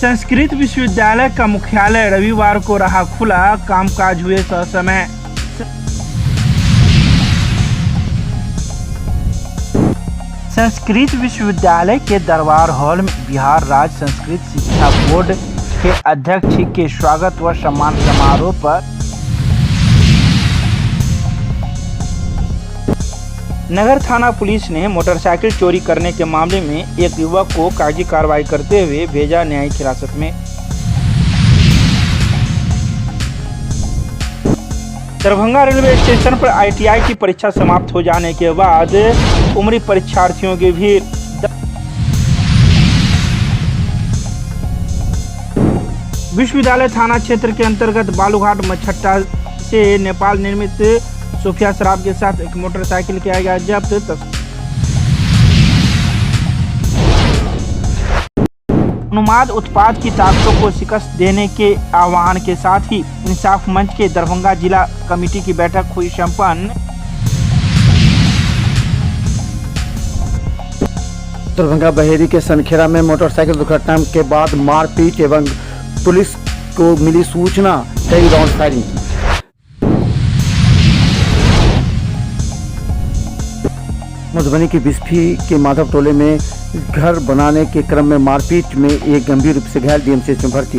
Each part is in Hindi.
संस्कृत विश्वविद्यालय का मुख्यालय रविवार को रहा खुला, कामकाज हुए ससमय। संस्कृत विश्वविद्यालय के दरबार हॉल में बिहार राज्य संस्कृत शिक्षा बोर्ड के अध्यक्ष के स्वागत व सम्मान समारोह पर नगर थाना पुलिस ने मोटरसाइकिल चोरी करने के मामले में एक युवक को कागजी कार्रवाई करते हुए भेजा न्यायिक हिरासत में। दरभंगा रेलवे स्टेशन पर ITI की परीक्षा समाप्त हो जाने के बाद उमड़ी परीक्षार्थियों की भीड़। विश्वविद्यालय थाना क्षेत्र के अंतर्गत बालूघाट मछट्टा से नेपाल निर्मित सोफिया शराब के साथ एक मोटरसाइकिल किया गया जब्त। अनुमाद उत्पाद की ताकतों को शिकस्त देने के आह्वान के साथ ही इंसाफ मंच के दरभंगा जिला कमेटी की बैठक हुई संपन्न। दरभंगा बहेरी के सनखेरा में मोटरसाइकिल दुर्घटना के बाद मारपीट एवं पुलिस को मिली सूचना, कई राउंड फायरिंग की। मधुबनी की बिस्फी के माधव टोले में घर बनाने के क्रम में मारपीट में एक गंभीर रूप से घायल DMCH में भर्ती।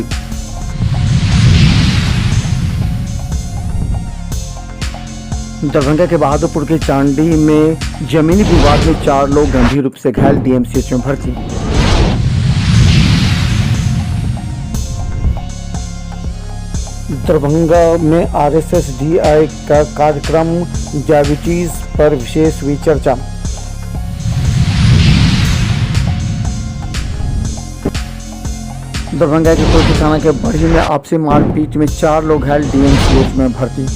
दरभंगा के बहादुरपुर के चांडी में जमीनी विवाद में 4 लोग गंभीर रूप से घायल DMCH में भर्ती। दरभंगा में RSS DI का कार्यक्रम डायबिटीज पर विशेष हुई चर्चा। दरभंगा के कोर्टी थाना के बढ़ी में आपसी मारपीट में 4 लोग घायल DMCH में भर्ती।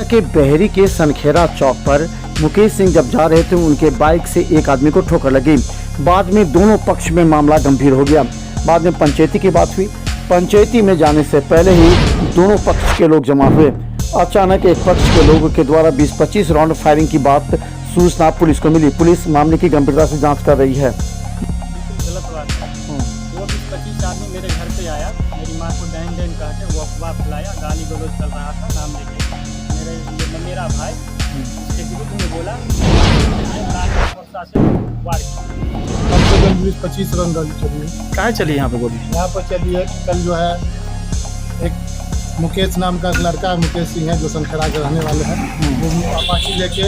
के बहेरी के सनखेरा चौक पर मुकेश सिंह जब जा रहे थे, उनके बाइक से एक आदमी को ठोकर लगी। बाद में दोनों पक्ष में मामला गंभीर हो गया। बाद में पंचायती की बात हुई। पंचायती में जाने से पहले ही दोनों पक्ष के लोग जमा हुए। अचानक एक पक्ष के लोगों के द्वारा 20-25 राउंड फायरिंग की बात सूचना पुलिस को मिली। पुलिस मामले की गंभीरता से जांच कर रही है। गलत बात है। वो 20-25 आदमी मेरे घर पे आया, मेरी माँ को डैन डैन कह के वो अफवाह फैलाया, गाली गलौज चल रहा था नाम लेके। मेरा भाई इसके विरुद्ध में बोला, से वार कम से कम 20-25 रन चलिए। कहाँ चली यहाँ पे गोली? यहाँ पर चलिए, कल जो है एक मुकेश नाम का लड़का है, मुकेश सिंह है, जो सनखेड़ा के रहने वाले हैं। वो अपाची लेके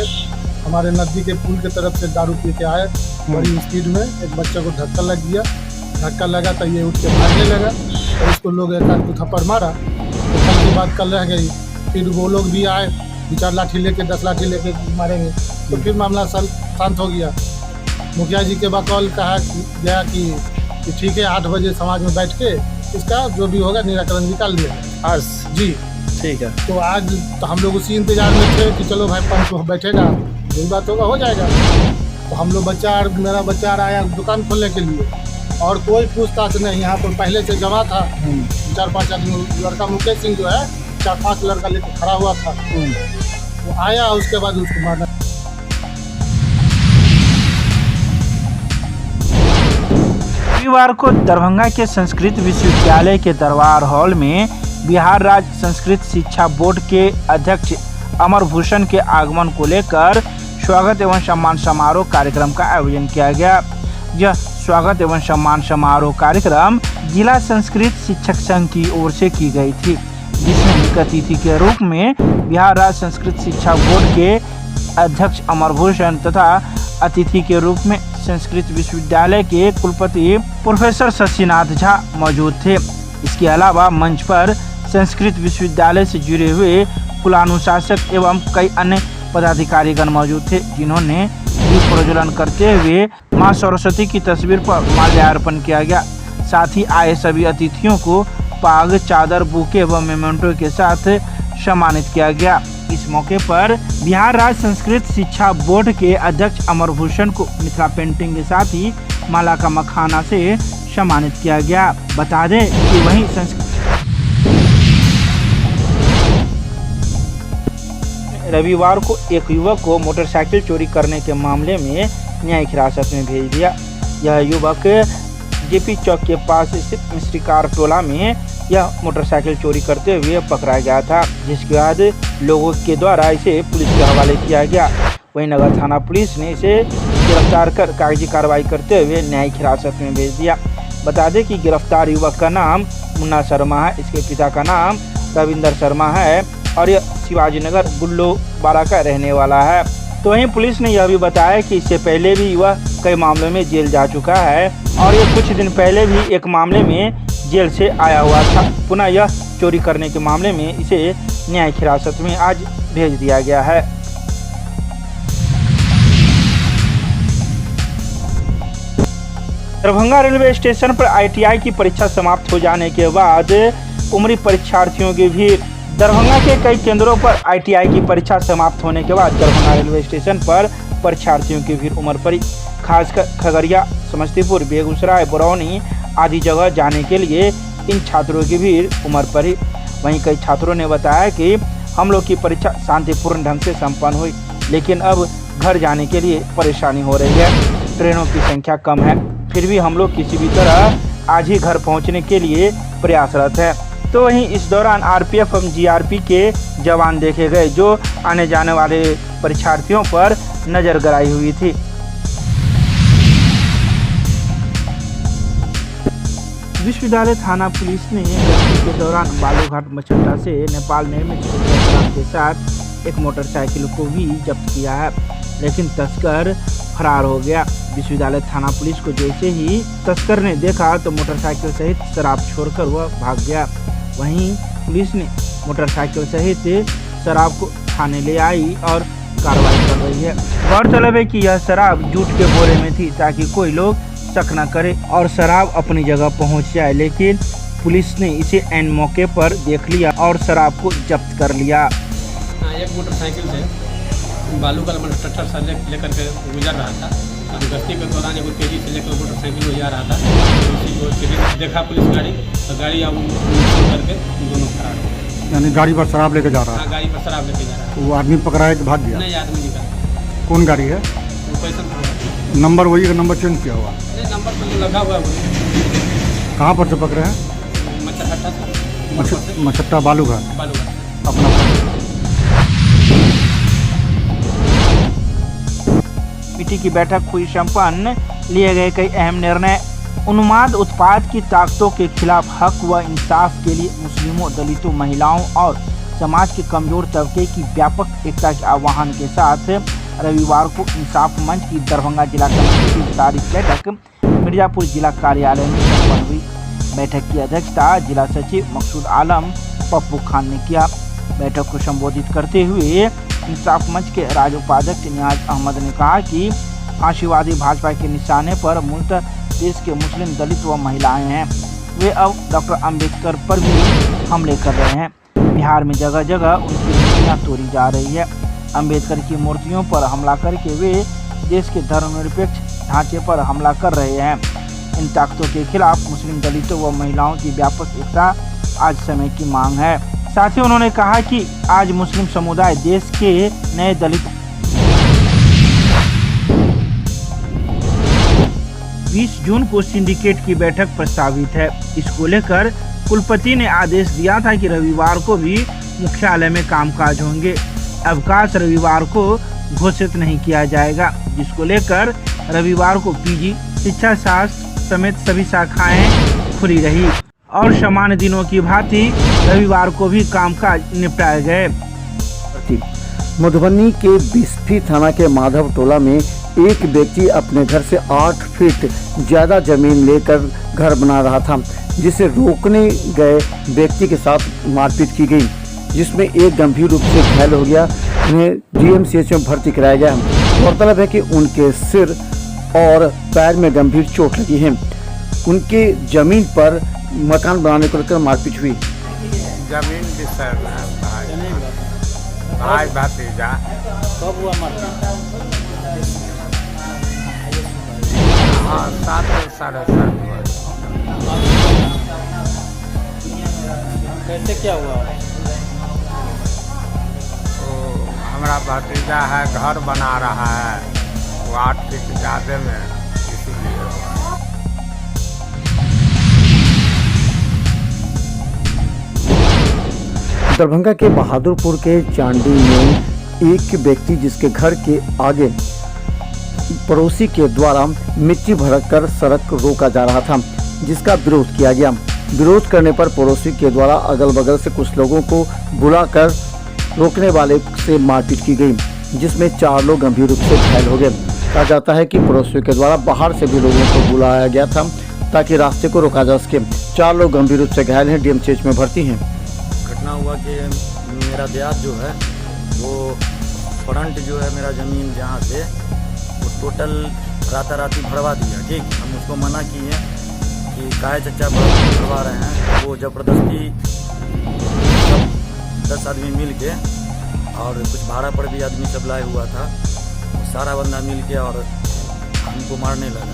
हमारे नदी के पुल की तरफ से दारू पी के आए बड़ी स्पीड में। एक बच्चे को धक्का लग गया। धक्का लगा तो ये उठ के भागने लगा और इसको लोग एक आध थप्पड़ मारा। तो कल की बात कल रह गई। फिर वो लोग भी आए, 2-4 लाठी लेके 10 लाठी लेके मारेंगे। तो फिर मामला शांत हो गया। मुखिया जी के बकौल कहा गया कि ठीक है, 8 बजे समाज में बैठ के इसका जो भी होगा निराकरण निकाल दिया आज जी। ठीक है। तो आज तो हम लोग उसी इंतजार में थे कि चलो भाई पंच बैठेगा, यही बात होगा, हो जाएगा। तो हम लोग मेरा बच्चा आया दुकान खोलने के लिए और कोई पूछताछ नहीं। यहाँ पर पहले से जमा था 4-5 आदमी। लड़का मुकेश सिंह जो है 4-5 लड़का लेकर खड़ा हुआ था। वो आया, उसके बाद उसको मारना। रविवार को दरभंगा के संस्कृत विश्वविद्यालय के दरबार हॉल में बिहार राज्य संस्कृत शिक्षा बोर्ड के अध्यक्ष अमर भूषण के आगमन को लेकर स्वागत एवं सम्मान समारोह कार्यक्रम का आयोजन किया गया। यह स्वागत एवं सम्मान समारोह कार्यक्रम जिला संस्कृत शिक्षक संघ की ओर से की गई थी, जिसमें मुख्य अतिथि के रूप में बिहार राज्य संस्कृत शिक्षा बोर्ड के अध्यक्ष अमर भूषण तथा अतिथि के रूप में संस्कृत विश्वविद्यालय के कुलपति प्रोफेसर शशिनाथ झा मौजूद थे। इसके अलावा मंच पर संस्कृत विश्वविद्यालय से जुड़े हुए कुलानुशासक एवं कई अन्य पदाधिकारीगण मौजूद थे, जिन्होंने दीप प्रज्वलन करते हुए मां सरस्वती की तस्वीर पर माल्यार्पण किया गया। साथ ही आए सभी अतिथियों को पाग, चादर, बुके एवं मेमेंटो के साथ सम्मानित किया गया। इस मौके पर बिहार राज्य संस्कृत शिक्षा बोर्ड के अध्यक्ष अमर भूषण को मिथिला पेंटिंग के साथ ही माला का मखाना से सम्मानित किया गया। बता दें कि वहीं रविवार को एक युवक को मोटरसाइकिल चोरी करने के मामले में न्यायिक हिरासत में भेज दिया। यह युवक जेपी चौक के पास स्थित मिस्ट्रीकार टोला में यह मोटरसाइकिल चोरी करते हुए पकड़ा गया था, जिसके बाद लोगों के द्वारा इसे पुलिस के हवाले किया गया। वहीं नगर थाना पुलिस ने इसे गिरफ्तार कर कागजी कार्रवाई करते हुए न्यायिक हिरासत में भेज दिया। बता दें कि गिरफ्तार युवक का नाम मुन्ना शर्मा है, इसके पिता का नाम रविंदर शर्मा है और यह शिवाजी नगर गुल्लो बारा का रहने वाला है। तो वहीं पुलिस ने यह भी बताया कि इससे पहले भी वह कई मामलों में जेल जा चुका है और ये कुछ दिन पहले भी एक मामले में जेल से आया हुआ था। पुनः यह चोरी करने के मामले में इसे न्यायिक हिरासत में आज भेज दिया गया है। दरभंगा रेलवे स्टेशन पर ITI की परीक्षा समाप्त हो जाने के बाद उमड़ी परीक्षार्थियों की भीड़। दरभंगा के कई केंद्रों पर ITI की परीक्षा समाप्त होने के बाद दरभंगा रेलवे स्टेशन पर परीक्षार्थियों की भीड़ उमड़ पड़ी। खासकर खगड़िया, समस्तीपुर, बेगूसराय, बरौनी आदि जगह जाने के लिए इन छात्रों की भीड़ उमड़ पड़ी। वहीं कई छात्रों ने बताया कि हम लोग की परीक्षा शांतिपूर्ण ढंग से संपन्न हुई, लेकिन अब घर जाने के लिए परेशानी हो रही है। ट्रेनों की संख्या कम है, फिर भी हम लोग किसी भी तरह आज ही घर पहुंचने के लिए प्रयासरत है। तो वहीं इस दौरान RPF एवं GRP के जवान देखे गए, जो आने जाने वाले परीक्षार्थियों पर नजर गड़ाई हुई थी। विश्वविद्यालय थाना पुलिस ने गश्ती के दौरान बालूघाट मछट्टा से नेपाल निर्मित शराब के साथ एक मोटरसाइकिल को भी जब्त किया है, लेकिन तस्कर फरार हो गया। विश्वविद्यालय थाना पुलिस को जैसे ही तस्कर ने देखा तो मोटरसाइकिल सहित शराब छोड़कर वह भाग गया। वहीं पुलिस ने मोटरसाइकिल सहित शराब को थाने ले आई और कार्रवाई कर रही है। गौरतलब है कि यह शराब जूट के बोरे में थी ताकि कोई लोग शक न करे और शराब अपनी जगह पहुंच जाए, लेकिन पुलिस ने इसे ऐन मौके पर देख लिया और शराब को जब्त कर लिया। एक मोटरसाइकिल से बालू का ट्रैक्टर से लेकर के गुजर रहा था और गश्ती के दौरान एगो तेजी से लेकर मोटरसाइकिल में जा रहा था। उसी को देखा पुलिस गाड़ी, तो गाड़ी अब करके दोनों फरार हो गए। यानी गाड़ी पर शराब लेके जा रहा है? हाँ, गाड़ी पर शराब लेके जा रहा है। वो आदमी पकड़ा है कि भाग गया? नहीं, आदमी निकला। कौन गाड़ी है? वो पैसा नंबर वही का नंबर चेंज किया हुआ? नहीं, नंबर तो लगा हुआ है। कहाँ पर से पकड़े हैं? मच्छट्टा से। मछट्टा बालूघाट बालूघाट अपना। कमेटी की बैठक हुई संपन्न, लिए गए कई अहम निर्णय। उन्माद उत्पाद की ताकतों के खिलाफ हक व इंसाफ के लिए मुस्लिमों, दलितों, महिलाओं और समाज के कमजोर तबके की व्यापक एकता के आह्वान के साथ रविवार को इंसाफ मंच की दरभंगा जिला कमेटी की विस्तारित बैठक मिर्जापुर जिला कार्यालय में संपन्न हुई। बैठक की अध्यक्षता जिला सचिव मकसूद आलम पप्पू खान ने किया। बैठक को संबोधित करते हुए इंसाफ मंच के राज्य उपाध्यक्ष नियाज अहमद ने कहा कि फांसीवादी भाजपा के निशाने पर मूलतः देश के मुस्लिम, दलित व महिलाएं हैं। वे अब डॉक्टर अंबेडकर पर भी हमले कर रहे हैं। बिहार में जगह जगह उनकी मूर्तियां तोड़ी जा रही है। अंबेडकर की मूर्तियों पर हमला करके वे देश के धर्मनिरपेक्ष ढांचे पर हमला कर रहे हैं। इन ताकतों के खिलाफ मुस्लिम, दलितों व महिलाओं की व्यापक एकता आज समय की मांग है। साथ ही उन्होंने कहा कि आज मुस्लिम समुदाय देश के नए दलित 20 जून को सिंडिकेट की बैठक प्रस्तावित है। इसको लेकर कुलपति ने आदेश दिया था कि रविवार को भी मुख्यालय में कामकाज होंगे। अवकाश रविवार को घोषित नहीं किया जाएगा, जिसको लेकर रविवार को PG, शिक्षा शास्त्र समेत सभी शाखाएं खुली रही और सामान्य दिनों की भांति रविवार को भी कामकाज निपटाए गए। मधुबनी के बिस्फी थाना के माधव टोला में एक व्यक्ति अपने घर से 8 फीट ज़्यादा जमीन लेकर घर बना रहा था, जिसे रोकने गए व्यक्ति के साथ मारपीट की गई, जिसमें एक गंभीर रूप से घायल हो गया। उन्हें DMCH में भर्ती कराया गया। गौरतलब है कि उनके सिर और पैर में गंभीर चोट लगी है। उनके जमीन पर मकान बनाने को लेकर मारपीट हुई। जमीन विषय भाई भतीजा। कब हुआ मारपीट? हाँ, 7 साढ़े 7 हुआ। कैसे क्या हुआ? हमारा भतीजा है, घर बना रहा है, 8 फीट ज़्यादा में, इसीलिए। दरभंगा के बहादुरपुर के चांडी में एक व्यक्ति जिसके घर के आगे पड़ोसी के द्वारा मिट्टी भरकर सड़क रोका जा रहा था, जिसका विरोध किया गया। विरोध करने पर पड़ोसी के द्वारा अगल बगल से कुछ लोगों को बुलाकर रोकने वाले से मारपीट की गई, जिसमें 4 लोग गंभीर रूप से घायल हो गए। कहा जाता है कि पड़ोसियों के द्वारा बाहर से भी लोगों को बुलाया गया था ताकि रास्ते को रोका जा सके। 4 लोग गंभीर रूप से घायल हैं, डीएमसीएच में भर्ती हैं। घटना हुआ कि मेरा देहात जो है वो फ्रंट जो है मेरा ज़मीन जहाँ से वो टोटल राताराती भरवा दिया। ठीक, हम उसको मना किए कि काहे चच्चा भरवा रहे हैं। वो ज़बरदस्ती सब 10 आदमी मिल के और कुछ भाड़ा पर भी आदमी सब लाए हुआ था, सारा बंदा मिल के और हमको मारने लगा।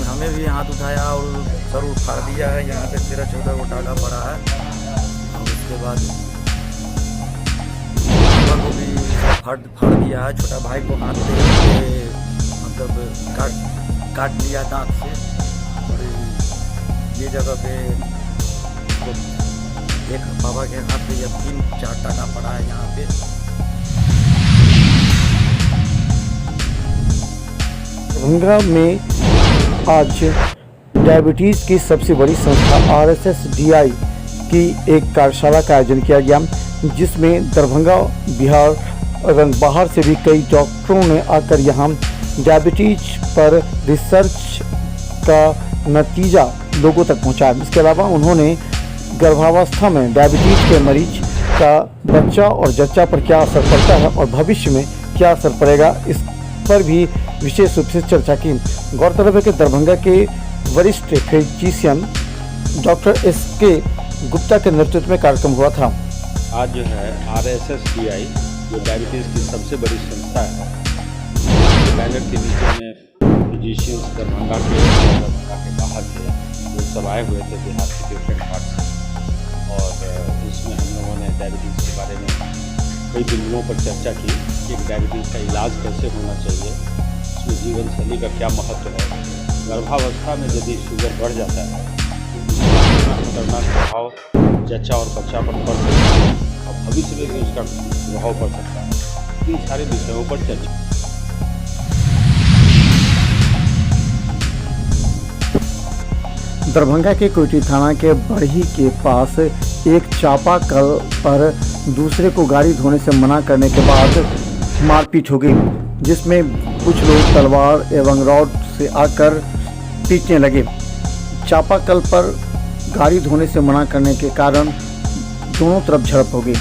हमें भी हाथ उठाया और सर उठाड़ दिया है। यहाँ पे 13-14 को टाका पड़ा है। और उसके बाद पापा को भी फाड़ दिया है। छोटा भाई को हाथ पे मतलब काट दिया दांत से। और ये जगह पे एक पापा के हाथ पे 3-4 टाका पड़ा है यहाँ पे। दरभंगा में आज डायबिटीज़ की सबसे बड़ी संस्था RSSDI की एक कार्यशाला का आयोजन किया गया, जिसमें दरभंगा, बिहार एवं बाहर से भी कई डॉक्टरों ने आकर यहाँ डायबिटीज पर रिसर्च का नतीजा लोगों तक पहुँचाया। इसके अलावा उन्होंने गर्भावस्था में डायबिटीज के मरीज का बच्चा और जच्चा पर क्या असर पड़ता है और भविष्य में क्या असर पड़ेगा, इस पर भी विशेष रूप से चर्चा की। गौरतलब है कि दरभंगा के वरिष्ठ फिजिशियन डॉक्टर SK गुप्ता के नेतृत्व में कार्यक्रम हुआ था। आज जो है RSSDI जो डायबिटीज़ की सबसे बड़ी संस्था है, बैनर के नीचे में फिजिशियंस दरभंगा के बाहर के लोग सब आए हुए थे बिहार के डिफरेंट पार्ट से। और इसमें हम लोगों ने डायबिटीज़ के बारे में कई बिंदुओं पर चर्चा की कि डायबिटीज़ का इलाज कैसे होना चाहिए, इसमें जीवन शैली का क्या महत्व है, गर्भावस्था में यदि शुगर बढ़ जाता है तो खतरनाक प्रभाव जच्चा और बच्चा पर पड़ सकता है और भविष्य में भी उसका प्रभाव पड़ सकता है। इन सारे विषयों पर चर्चा। दरभंगा के कोयटी थाना के बढ़ी के पास एक चापाकल पर दूसरे को गाड़ी धोने से मना करने के बाद मारपीट हो गई, जिसमें कुछ लोग तलवार एवं रॉड से आकर पीटने लगे। चापाकल पर गाड़ी धोने से मना करने के कारण दोनों तरफ झड़प हो गई।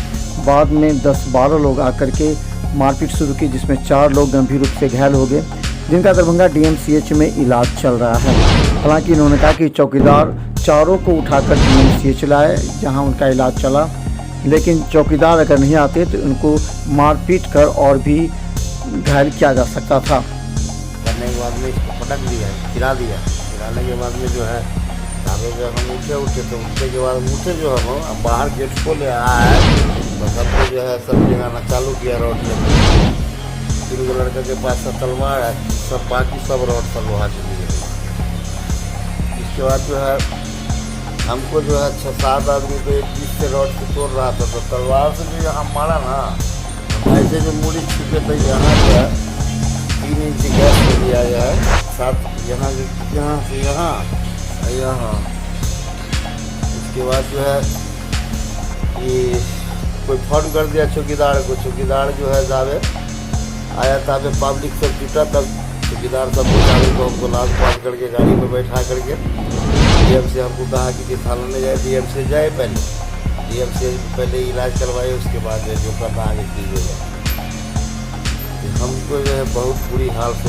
बाद में 10-12 लोग आकर के मारपीट शुरू की, जिसमें 4 लोग गंभीर रूप से घायल हो गए, जिनका दरभंगा DMCH में इलाज चल रहा है। हालांकि इन्होंने कहा कि चौकीदार चारों को उठाकर DMCH लाए, जहां उनका इलाज चला, लेकिन चौकीदार अगर नहीं आते तो उनको मारपीट कर और भी घायल किया जा सकता था। करने के बाद में इसको पटक दिया, गिराने के बाद में जो है जब हम उठे तो उठने के बाद जो हम बाहर गेट खोले आया है तो सबको जो है सब जगाना चालू किया रॉड लेकर। 3 लड़का के पास सब तलवार है, सब बाकी सब रॉड सब लोहा चली गई। इसके बाद जो है हमको जो है 6-7 आदमी को एक चीज से रॉड से तोड़ रहा था, तो तलवार से जो हम मारा ना, ऐसे जो मुड़ी छुपे तो यहाँ जो है 3 इंच गैस हो दिया है, 7 यहाँ से यहाँ। इसके बाद जो है ये कोई फ़ोन कर दिया चौकीदार को। चौकीदार जो है जावे आया था, पब्लिक सब जुटा, तब चौकीदार सब बेचारे को हमको लाश पास करके गाड़ी में बैठा करके DM से हमको कहा कि थाना ले जाए। DM से जाए DM से पहले इलाज करवाए, उसके बाद जो करना आगे कीजिएगा। हमको जो है बहुत बुरी हाल से